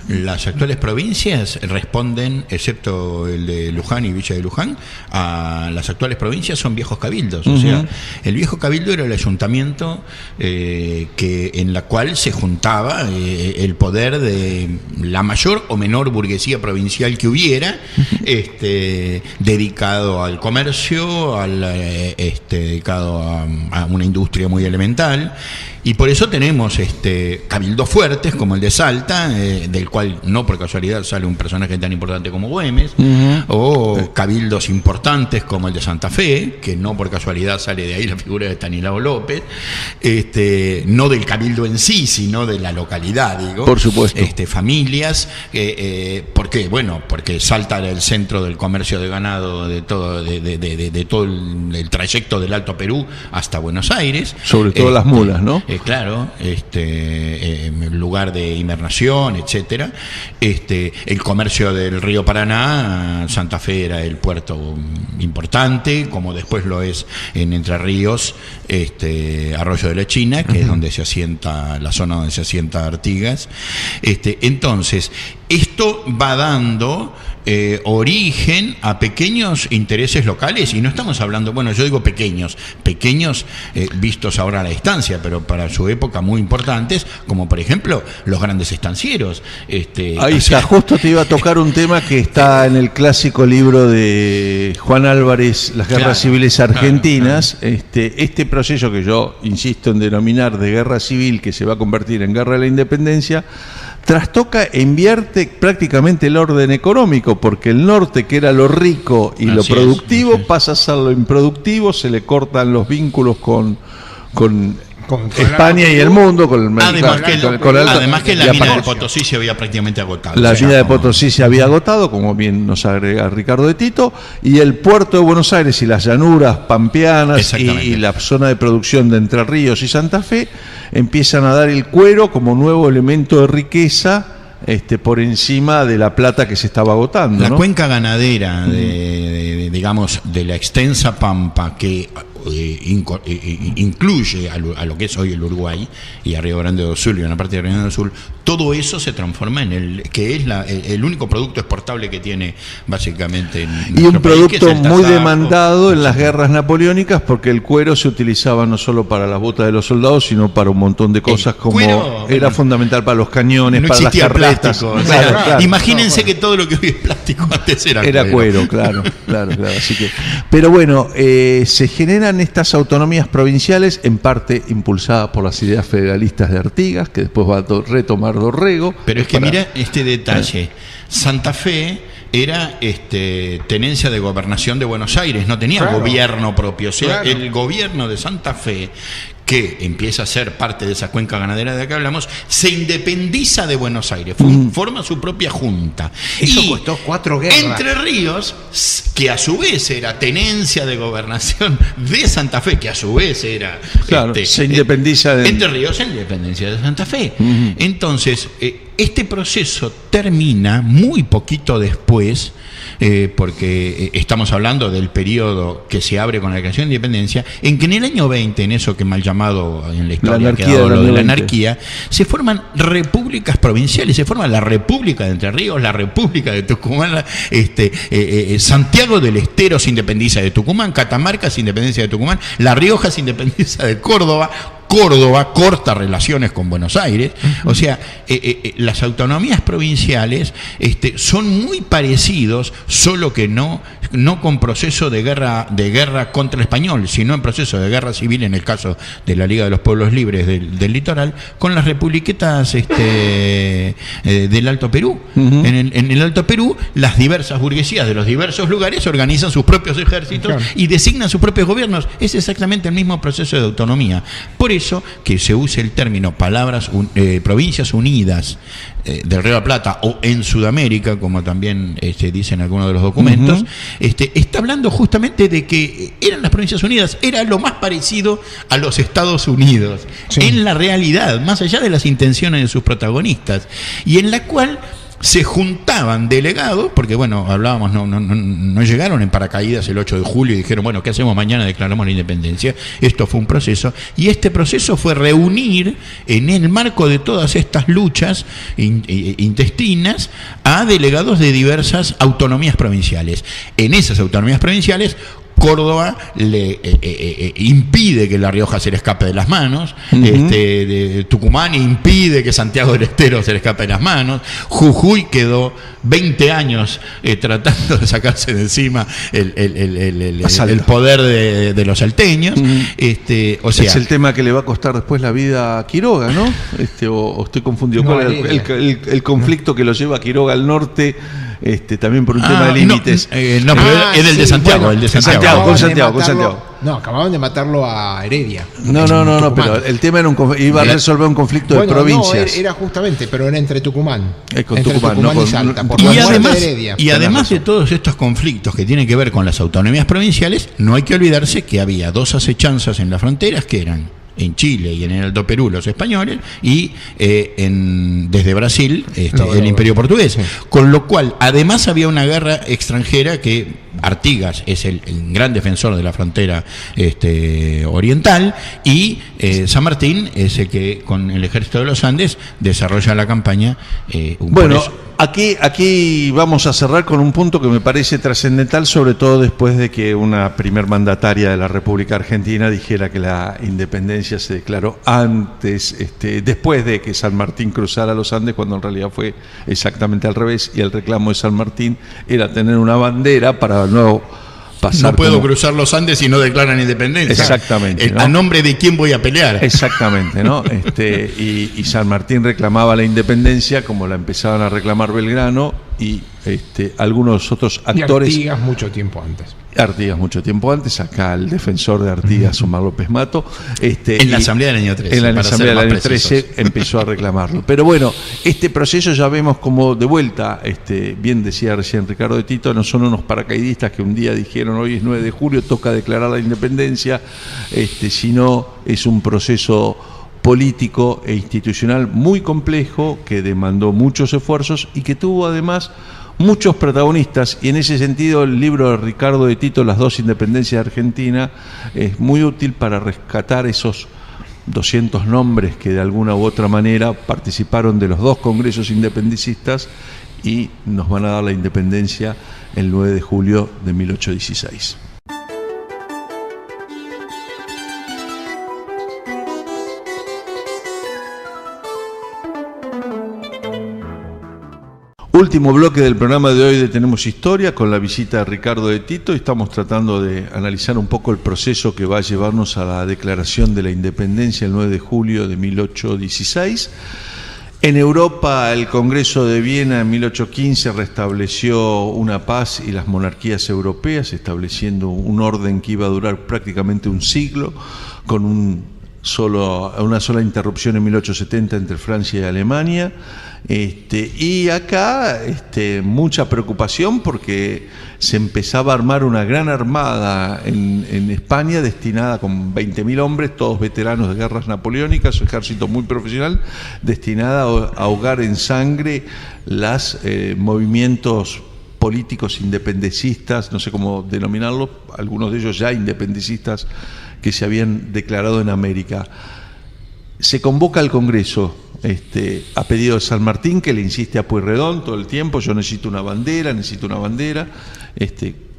[SPEAKER 3] las actuales provincias responden, excepto el de Luján y Villa de Luján, a las actuales provincias son viejos cabildos. O sea, el viejo cabildo era el ayuntamiento en la cual se juntaba el poder de la mayor o menor burguesía provincial que hubiera, dedicado al comercio, dedicado a una industria muy elemental. Y por eso tenemos cabildos fuertes como el de Salta, del cual no por casualidad sale un personaje tan importante como Güemes, o cabildos importantes como el de Santa Fe, que no por casualidad sale de ahí la figura de Estanislao López, no del cabildo en sí, sino de la localidad, digo.
[SPEAKER 1] Por supuesto.
[SPEAKER 3] Familias, ¿por qué? Bueno, porque Salta era el centro del comercio de ganado de todo el trayecto del Alto Perú hasta Buenos Aires.
[SPEAKER 1] Sobre todo las mulas, ¿no?
[SPEAKER 3] Claro, lugar de hibernación, etcétera. El comercio del río Paraná, Santa Fe era el puerto importante, como después lo es en Entre Ríos, Arroyo de la China, que es donde se asienta, la zona donde se asienta Artigas. Entonces, esto va dando origen a pequeños intereses locales, y no estamos hablando, bueno, yo digo pequeños vistos ahora a la distancia, pero para su época muy importantes, como por ejemplo los grandes estancieros.
[SPEAKER 1] Ahí está, justo te iba a tocar un tema que está en el clásico libro de Juan Álvarez, Las Guerras Civiles Argentinas. Este proceso que yo insisto en denominar de guerra civil, que se va a convertir en guerra de la independencia, trastoca e invierte prácticamente el orden económico, porque el norte, que era lo rico y lo productivo, pasa a ser lo improductivo, se le cortan los vínculos con España y el mundo, con el mercado.
[SPEAKER 3] Además que la mina de Potosí se había prácticamente agotado.
[SPEAKER 1] La mina de Potosí se había agotado, como bien nos agrega Ricardo de Tito, y el puerto de Buenos Aires y las llanuras pampeanas y la zona de producción de Entre Ríos y Santa Fe empiezan a dar el cuero como nuevo elemento de riqueza por encima de la plata que se estaba agotando.
[SPEAKER 3] La cuenca ganadera digamos, de la extensa pampa, que incluye a lo que es hoy el Uruguay y a Río Grande do Sul y una parte de Río Grande do Sul, todo eso se transforma en el único producto exportable que tiene básicamente
[SPEAKER 1] y un producto muy demandado en las guerras napoleónicas, porque el cuero se utilizaba no solo para las botas de los soldados, sino para un montón de cosas, como cuero, era fundamental para los cañones, no para las carretas.
[SPEAKER 3] Claro. Imagínense que todo lo que hoy es plástico antes era
[SPEAKER 1] cuero, claro. Así que, pero bueno, se generan estas autonomías provinciales, en parte impulsadas por las ideas federalistas de Artigas, que después va a retomar Dorrego.
[SPEAKER 3] Pero es que mira este detalle. Santa Fe era tenencia de gobernación de Buenos Aires, no tenía gobierno propio. O sea, el gobierno de Santa Fe, que empieza a ser parte de esa cuenca ganadera de la que hablamos, se independiza de Buenos Aires, forma su propia junta.
[SPEAKER 2] Eso costó 4 guerras.
[SPEAKER 3] Entre Ríos, que a su vez era tenencia de gobernación de Santa Fe, que a su vez era...
[SPEAKER 1] se independiza de...
[SPEAKER 3] Entre Ríos, en independencia de Santa Fe. Entonces, este proceso termina muy poquito después, porque estamos hablando del periodo que se abre con la declaración de independencia, en que en el año 20, en eso que mal llamado en la historia ha quedado lo de la anarquía, se forman repúblicas provinciales, se forma la República de Entre Ríos, la República de Tucumán, Santiago del Estero se independiza de Tucumán, Catamarca se independencia de Tucumán, La Rioja se independiza de Córdoba corta relaciones con Buenos Aires. O sea, las autonomías provinciales son muy parecidos, solo que no con proceso de guerra contra el español, sino en proceso de guerra civil, en el caso de la Liga de los Pueblos Libres del Litoral, con las republiquetas del Alto Perú. En el Alto Perú, las diversas burguesías de los diversos lugares organizan sus propios ejércitos y designan sus propios gobiernos. Es exactamente el mismo proceso de autonomía. Por eso que se use el término Provincias Unidas del Río de la Plata, o en Sudamérica, como también dicen algunos de los documentos, está hablando justamente de que eran las Provincias Unidas, era lo más parecido a los Estados Unidos, en la realidad, más allá de las intenciones de sus protagonistas, y en la cual se juntaban delegados, porque bueno, hablábamos, no llegaron en paracaídas el 8 de julio y dijeron, bueno, ¿qué hacemos mañana? Declaramos la independencia. Esto fue un proceso, y este proceso fue reunir en el marco de todas estas luchas intestinas a delegados de diversas autonomías provinciales. En esas autonomías provinciales, Córdoba le impide que La Rioja se le escape de las manos, de Tucumán impide que Santiago del Estero se le escape de las manos, Jujuy quedó 20 años tratando de sacarse de encima el poder de los salteños. O sea,
[SPEAKER 1] es el tema que le va a costar después la vida a Quiroga, ¿no? O estoy confundido. ¿Cuál es el conflicto que lo lleva a Quiroga al norte? También por un tema de límites.
[SPEAKER 3] Pero es el de Santiago,
[SPEAKER 1] bueno,
[SPEAKER 3] el de Santiago.
[SPEAKER 1] Con Santiago.
[SPEAKER 2] No, acababan de matarlo a Heredia.
[SPEAKER 1] No, pero el tema era iba a resolver un conflicto de provincias.
[SPEAKER 2] No, era justamente, pero era entre Tucumán.
[SPEAKER 1] Con
[SPEAKER 2] entre Tucumán y Salta, por la muerte de Heredia.
[SPEAKER 3] Y además de todos estos conflictos que tienen que ver con las autonomías provinciales, no hay que olvidarse que había 2 acechanzas en las fronteras, que eran en Chile y en el Alto Perú los españoles, y desde Brasil el Imperio Portugués. Con lo cual, además había una guerra extranjera que Artigas es el gran defensor de la frontera oriental, y San Martín es el que con el ejército de los Andes desarrolla la campaña.
[SPEAKER 1] Aquí vamos a cerrar con un punto que me parece trascendental, sobre todo después de que una primer mandataria de la República Argentina dijera que la independencia se declaró antes, después de que San Martín cruzara los Andes, cuando en realidad fue exactamente al revés, y el reclamo de San Martín era tener una bandera para no pasar.
[SPEAKER 3] No puedo cruzar los Andes si no declaran independencia.
[SPEAKER 1] Exactamente.
[SPEAKER 3] ¿A nombre de quién voy a pelear?
[SPEAKER 1] Exactamente, ¿no? Y San Martín reclamaba la independencia, como la empezaban a reclamar Belgrano y algunos otros actores.
[SPEAKER 2] Y Artigas mucho tiempo antes. Acá el defensor de Artigas, Omar López Mato.
[SPEAKER 3] En la Asamblea del año 13.
[SPEAKER 1] En la Asamblea del año 13 empezó a reclamarlo. Pero bueno, este proceso ya vemos como de vuelta, bien decía recién Ricardo de Tito, no son unos paracaidistas que un día dijeron hoy es 9 de julio, toca declarar la independencia, sino es un proceso político e institucional muy complejo que demandó muchos esfuerzos y que tuvo además muchos protagonistas, y en ese sentido el libro de Ricardo de Tito, Las dos independencias de Argentina, es muy útil para rescatar esos 200 nombres que de alguna u otra manera participaron de los dos congresos independencistas y nos van a dar la independencia el 9 de julio de 1816. Último bloque del programa de hoy de Tenemos Historia, con la visita de Ricardo de Tito, y estamos tratando de analizar un poco el proceso que va a llevarnos a la declaración de la independencia el 9 de julio de 1816. En Europa, el Congreso de Viena en 1815 restableció una paz y las monarquías europeas, estableciendo un orden que iba a durar prácticamente un siglo, con una sola interrupción en 1870 entre Francia y Alemania. Y acá mucha preocupación porque se empezaba a armar una gran armada en España destinada con 20.000 hombres, todos veteranos de guerras napoleónicas, un ejército muy profesional, destinada a ahogar en sangre los movimientos políticos independencistas, no sé cómo denominarlos, algunos de ellos ya independencistas que se habían declarado en América. Se convoca al Congreso a pedido de San Martín, que le insiste a Pueyrredón todo el tiempo: yo necesito una bandera.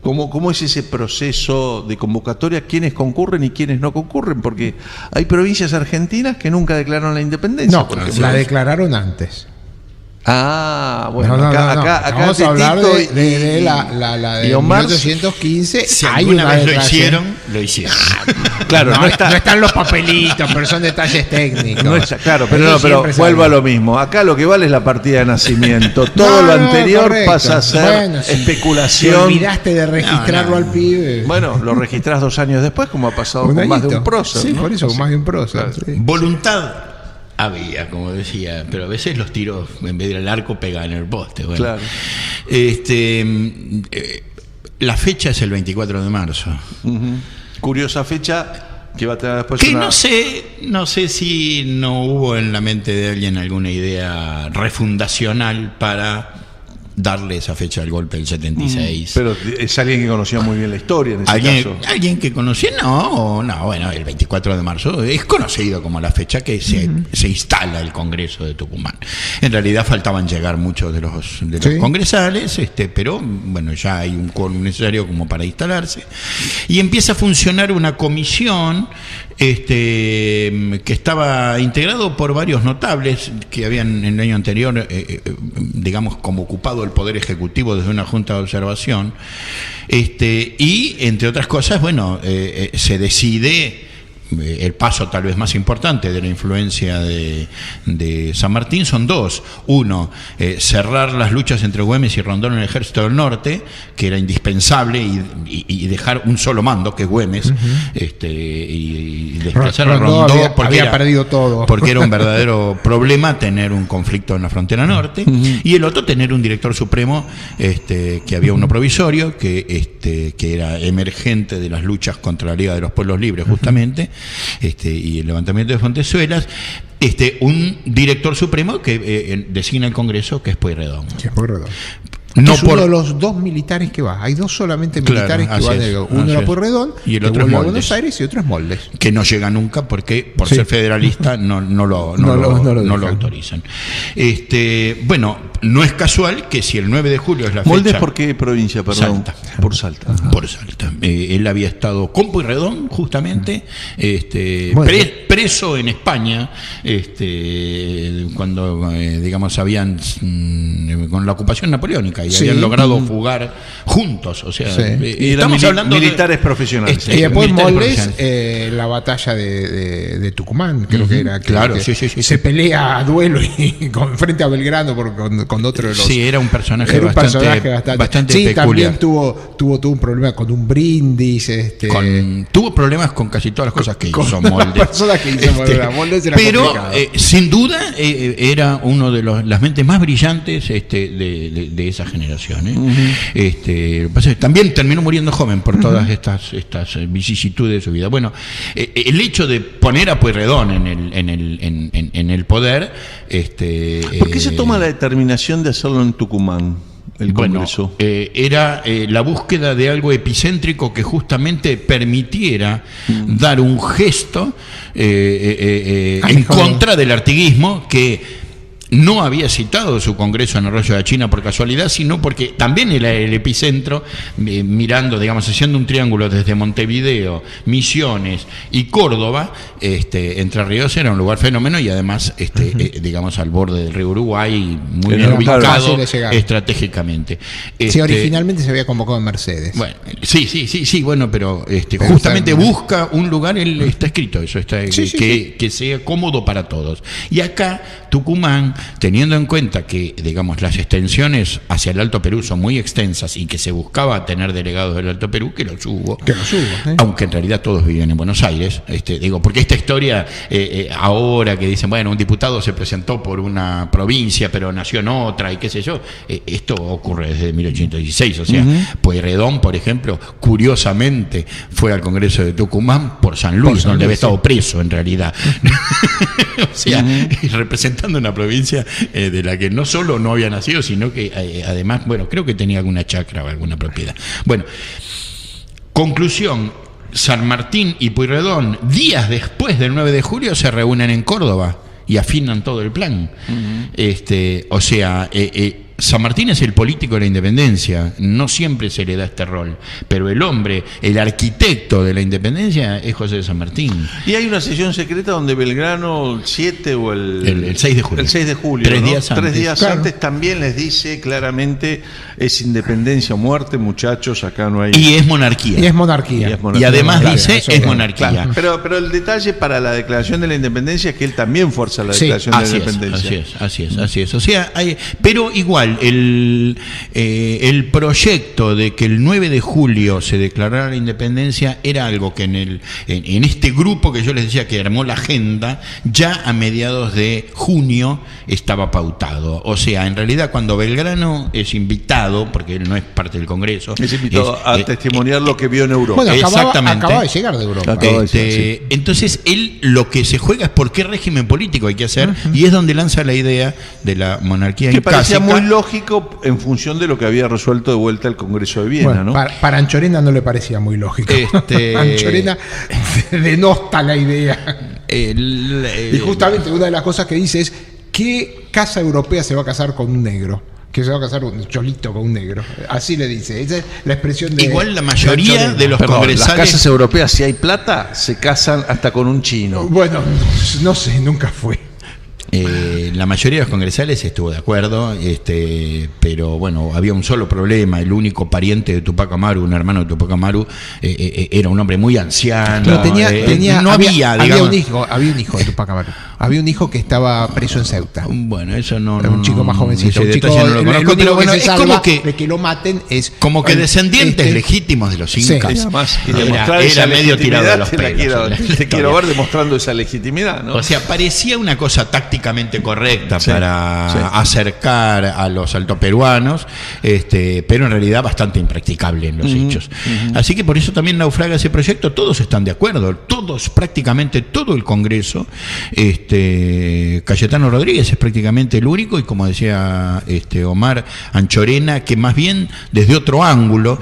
[SPEAKER 1] ¿Cómo es ese proceso de convocatoria? ¿Quiénes concurren y quiénes no concurren? Porque hay provincias argentinas que nunca declararon la independencia.
[SPEAKER 2] No, la declararon antes.
[SPEAKER 1] Ah, bueno, acá
[SPEAKER 2] vamos a hablar de la de 1815.
[SPEAKER 3] Si alguna vez lo hicieron.
[SPEAKER 1] Claro,
[SPEAKER 2] no están los papelitos, pero son detalles técnicos.
[SPEAKER 1] Claro, pero vuelvo a lo mismo. Acá lo que vale es la partida de nacimiento. Todo lo anterior pasa a ser especulación.
[SPEAKER 2] Si olvidaste de registrarlo al pibe.
[SPEAKER 1] Bueno, lo registrás 2 años después, como ha pasado con más de un prócer.
[SPEAKER 2] Sí, ¿no? Por eso, con más de un prócer.
[SPEAKER 1] Claro.
[SPEAKER 2] Sí.
[SPEAKER 3] Voluntad había, como decía, pero a veces los tiros, en vez de ir al arco, pegaban en el poste. Bueno,
[SPEAKER 1] claro.
[SPEAKER 3] La fecha es el 24 de marzo.
[SPEAKER 1] Uh-huh. Curiosa fecha que va a tener después
[SPEAKER 3] que no sé si no hubo en la mente de alguien alguna idea refundacional para darle esa fecha al golpe del 76.
[SPEAKER 1] Pero es alguien que conocía muy bien la historia en ese caso.
[SPEAKER 3] ¿Alguien que conocía? No, bueno, el 24 de marzo es conocido como la fecha que se instala el Congreso de Tucumán. En realidad faltaban llegar muchos de los congresales, pero bueno, ya hay un quórum necesario como para instalarse. Y empieza a funcionar una comisión que estaba integrado por varios notables que habían en el año anterior, digamos, como ocupado el Poder Ejecutivo desde una junta de observación, y entre otras cosas, bueno, se decide el paso tal vez más importante de la influencia de San Martín. Son dos: uno, cerrar las luchas entre Güemes y Rondón en el Ejército del Norte, que era indispensable, y dejar un solo mando, que es Güemes, y desplazar a Rondón porque había perdido todo, porque era un verdadero problema tener un conflicto en la frontera norte. Y el otro, tener un director supremo, que había uno provisorio, que era emergente de las luchas contra la Liga de los Pueblos Libres, justamente, y el levantamiento de Fontezuelas, un director supremo que designa el Congreso, que es Pueyrredón.
[SPEAKER 2] No es uno de los dos militares que va. Hay dos solamente militares que van. Uno era Pueyrredón,
[SPEAKER 3] y el otro es Moldes.
[SPEAKER 2] Buenos Aires, y otro es Moldes.
[SPEAKER 3] Que no llega nunca porque, por ser federalista, no lo autorizan. Bueno, no es casual que si el 9 de julio es la fecha...
[SPEAKER 1] ¿Moldes por qué provincia, perdón?
[SPEAKER 3] Salta.
[SPEAKER 1] Por Salta.
[SPEAKER 3] Por Salta. Él había estado con Pueyrredón, justamente, preso en España, cuando, digamos, habían, con la ocupación napoleónica, y habían logrado fugar juntos. O sea,
[SPEAKER 1] estamos hablando militares profesionales.
[SPEAKER 2] Y después Moldes, la batalla de Tucumán, creo que era.
[SPEAKER 3] Claro,
[SPEAKER 2] se pelea a duelo frente a Belgrano con otro de los.
[SPEAKER 3] Sí, era un personaje bastante
[SPEAKER 2] sí,
[SPEAKER 3] peculiar.
[SPEAKER 2] También tuvo todo un problema con un brindis.
[SPEAKER 3] Tuvo problemas con casi todas las cosas que hizo Moldes.
[SPEAKER 2] Las personas que hizo Moldes era
[SPEAKER 3] pero sin duda era uno de las mentes más brillantes de esa generación. También terminó muriendo joven por todas estas vicisitudes de su vida. Bueno, el hecho de poner a Pueyrredón en el poder.
[SPEAKER 1] ¿Por qué se toma la determinación de hacerlo en Tucumán? el Congreso?
[SPEAKER 3] Era la búsqueda de algo epicéntrico que justamente permitiera dar un gesto en contra del artiguismo, que no había citado su congreso en Arroyo de la China por casualidad, sino porque también era el epicentro, mirando, digamos, haciendo un triángulo desde Montevideo, Misiones y Córdoba. Entre Ríos era un lugar fenómeno, y además, digamos, al borde del río Uruguay, muy bien ubicado estratégicamente.
[SPEAKER 2] Sí, originalmente se había convocado en Mercedes.
[SPEAKER 3] Bueno, sí, bueno, pero justamente busca un lugar, está escrito eso, que sea cómodo para todos. Y acá, Tucumán, teniendo en cuenta que, digamos, las extensiones hacia el Alto Perú son muy extensas y que se buscaba tener delegados del Alto Perú, que los hubo, aunque en realidad todos vivían en Buenos Aires, porque esta historia, ahora que dicen, bueno, un diputado se presentó por una provincia, pero nació en otra, y qué sé yo, esto ocurre desde 1816, o sea, Pueyrredón, por ejemplo, curiosamente fue al Congreso de Tucumán por San Luis, donde había estado preso en realidad. O sea, representando una provincia de la que no solo no había nacido, sino que además, bueno, creo que tenía alguna chacra o alguna propiedad. Bueno, conclusión: San Martín y Pueyrredón, días después del 9 de julio, se reúnen en Córdoba y afinan todo el plan. O sea, San Martín es el político de la independencia, no siempre se le da este rol, pero el hombre, el arquitecto de la independencia es José de San Martín.
[SPEAKER 1] Y hay una sesión secreta donde Belgrano, el 7 o
[SPEAKER 3] el 6 de julio.
[SPEAKER 1] El 6 de julio,
[SPEAKER 3] 3
[SPEAKER 1] ¿no?
[SPEAKER 3] días antes.
[SPEAKER 1] 3 días antes también les dice claramente: es independencia o muerte, muchachos, acá no hay...
[SPEAKER 3] Y es monarquía. Y además dice, es monarquía.
[SPEAKER 1] Claro. Pero el detalle para la declaración de la independencia es que él también fuerza la declaración de la independencia.
[SPEAKER 3] Así es. O sea, pero igual, el proyecto de que el 9 de julio se declarara la independencia era algo que en este grupo que yo les decía que armó la agenda, ya a mediados de junio estaba pautado. O sea, en realidad, cuando Belgrano es invitado, porque él no es parte del Congreso,
[SPEAKER 1] es invitado a testimoniar lo que vio en Europa.
[SPEAKER 2] Bueno, acababa de llegar de Europa.
[SPEAKER 3] Entonces, él lo que se juega es por qué régimen político hay que hacer, y es donde lanza la idea de la monarquía
[SPEAKER 1] que
[SPEAKER 3] incásica.
[SPEAKER 1] Parecía muy lógico en función de lo que había resuelto de vuelta el Congreso de Viena, ¿no?
[SPEAKER 2] Para Anchorena no le parecía muy lógico. Anchorena denota la idea. Y justamente una de las cosas que dice es: ¿qué casa europea se va a casar con un negro? Que se va a casar un cholito con un negro. Así le dice. Esa es la expresión de...
[SPEAKER 3] Igual la mayoría de los congresales...
[SPEAKER 1] Las casas europeas, si hay plata, se casan hasta con un chino.
[SPEAKER 2] Bueno, no sé, nunca fue.
[SPEAKER 3] La mayoría de los congresales estuvo de acuerdo, pero bueno, había un solo problema: el único pariente de Tupac Amaru, un hermano de Tupac Amaru, era un hombre muy anciano.
[SPEAKER 2] No había un hijo de Tupac Amaru. Había un hijo que estaba preso en Ceuta.
[SPEAKER 3] Bueno, eso no.
[SPEAKER 2] Era un chico más jovencito.
[SPEAKER 3] Un chico, no lo conozco, pero bueno,
[SPEAKER 2] es como que de que lo maten es
[SPEAKER 3] como que descendientes legítimos de los incas.
[SPEAKER 1] Sí, además,
[SPEAKER 3] era medio tirado de los pelos.
[SPEAKER 1] Te quiero ver demostrando esa legitimidad, ¿no?
[SPEAKER 3] O sea, parecía una cosa tácticamente correcta para acercar a los altoperuanos, pero en realidad bastante impracticable en los hechos. Así que por eso también naufraga ese proyecto. Todos están de acuerdo, prácticamente todo el Congreso. Cayetano Rodríguez es prácticamente el único, y como decía Omar, Anchorena, que más bien desde otro ángulo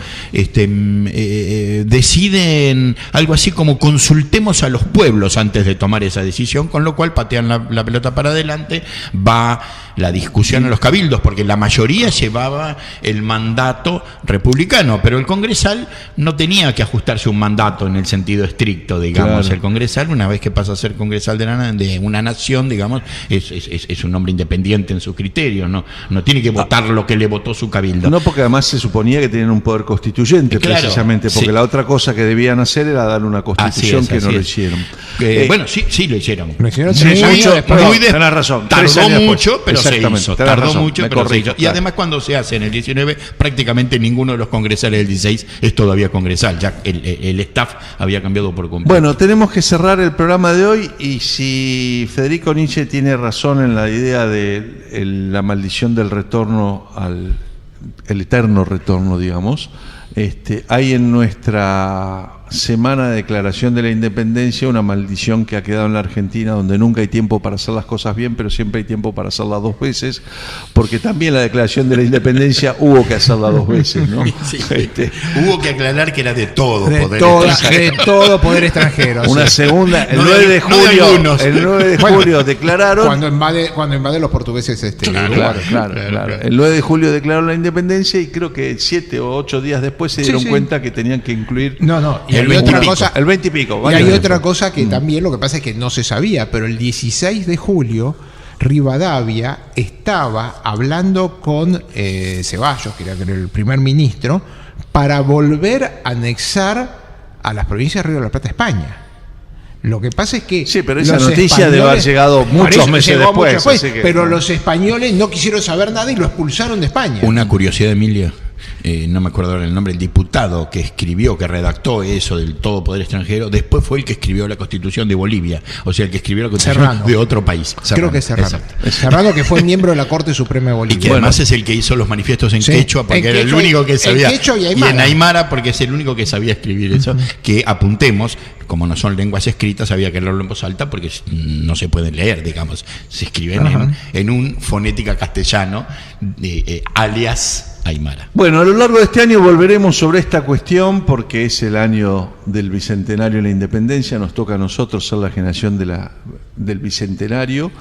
[SPEAKER 3] deciden algo así como: consultemos a los pueblos antes de tomar esa decisión, con lo cual patean la pelota para adelante, va la discusión en los cabildos, porque la mayoría llevaba el mandato republicano, pero el congresal no tenía que ajustarse a un mandato en el sentido estricto, digamos. Claro. El congresal, una vez que pasa a ser congresal de una nación, digamos, es un hombre independiente en sus criterios, no tiene que votar lo que le votó su cabildo.
[SPEAKER 1] No, porque además se suponía que tenían un poder constituyente, precisamente, porque la otra cosa que debían hacer era dar una constitución que no lo hicieron.
[SPEAKER 3] Bueno, sí lo hicieron.
[SPEAKER 1] Lo hicieron tenés razón.
[SPEAKER 3] Tardó mucho, pero se hizo. Tardó mucho, pero se hizo. Y además, cuando se hace en el 19, prácticamente ninguno de los congresales del 16 es todavía congresal. Ya el staff había cambiado por completo.
[SPEAKER 1] Bueno, tenemos que cerrar el programa de hoy, y si Federico Nietzsche tiene razón en la idea de la maldición del retorno el eterno retorno, digamos, hay en nuestra semana de declaración de la independencia, una maldición que ha quedado en la Argentina, donde nunca hay tiempo para hacer las cosas bien, pero siempre hay tiempo para hacerlas 2 veces, porque también la declaración de la independencia hubo que hacerla 2 veces, ¿no?
[SPEAKER 3] Sí. Hubo que aclarar que era de todo
[SPEAKER 2] De
[SPEAKER 3] poder
[SPEAKER 2] todo poder extranjero.
[SPEAKER 1] Una
[SPEAKER 2] sí.
[SPEAKER 1] segunda, el
[SPEAKER 3] No
[SPEAKER 1] 9 de
[SPEAKER 3] no de
[SPEAKER 1] julio,
[SPEAKER 3] algunos.
[SPEAKER 1] el 9 de julio declararon.
[SPEAKER 2] Cuando invade los portugueses
[SPEAKER 1] Claro. El 9 de julio declararon la independencia y creo que 7 o 8 días después se dieron cuenta que tenían que incluir
[SPEAKER 2] y
[SPEAKER 3] el
[SPEAKER 2] hay otra
[SPEAKER 3] 20
[SPEAKER 2] cosa.
[SPEAKER 1] el 20 y pico.
[SPEAKER 2] Y
[SPEAKER 1] ¿vale?
[SPEAKER 2] hay otra cosa que también, lo que pasa es que no se sabía, pero el 16 de julio Rivadavia estaba hablando con Ceballos, que era el primer ministro, para volver a anexar a las provincias de Río de la Plata a España. Lo que pasa es que
[SPEAKER 1] Sí, pero esa
[SPEAKER 2] los
[SPEAKER 1] noticia debe haber llegado
[SPEAKER 2] por
[SPEAKER 1] muchos
[SPEAKER 2] eso
[SPEAKER 1] meses
[SPEAKER 2] llegó
[SPEAKER 1] después,
[SPEAKER 2] mucho
[SPEAKER 1] así que,
[SPEAKER 2] pero
[SPEAKER 1] bueno.
[SPEAKER 2] los españoles no quisieron saber nada y lo expulsaron de España.
[SPEAKER 3] Una curiosidad, Emilio, no me acuerdo ahora el nombre, el diputado que escribió, que redactó eso del todo poder extranjero, después fue el que escribió la Constitución de Bolivia, o sea, el que escribió la Constitución
[SPEAKER 2] Serrano.
[SPEAKER 3] de otro país.
[SPEAKER 2] Creo que es Serrano.
[SPEAKER 3] Exacto.
[SPEAKER 2] Serrano, que fue miembro de la Corte Suprema de
[SPEAKER 3] Y
[SPEAKER 2] Bolivia.
[SPEAKER 3] que además es el que hizo los manifiestos en
[SPEAKER 2] Sí,
[SPEAKER 3] quechua, porque
[SPEAKER 2] en
[SPEAKER 3] era el
[SPEAKER 2] quechua
[SPEAKER 3] único que
[SPEAKER 2] en
[SPEAKER 3] sabía.
[SPEAKER 2] quechua y
[SPEAKER 3] en
[SPEAKER 2] aymara.
[SPEAKER 3] aymara, porque es el único que sabía escribir eso. Que apuntemos, como no son lenguas escritas, había que leerlo en voz alta porque no se pueden leer, digamos. Se escriben en un fonética castellano, alias aymara.
[SPEAKER 1] Bueno, a lo largo de este año volveremos sobre esta cuestión porque es el año del Bicentenario de la Independencia, nos toca a nosotros ser la generación del Bicentenario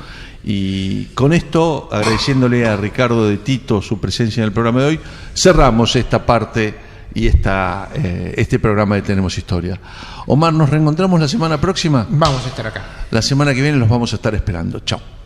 [SPEAKER 1] y con esto, agradeciéndole a Ricardo de Tito su presencia en el programa de hoy, cerramos esta parte y este programa de Tenemos Historia. Omar, ¿nos reencontramos la semana próxima?
[SPEAKER 2] Vamos a estar acá.
[SPEAKER 1] La semana que viene los vamos a estar esperando. Chao.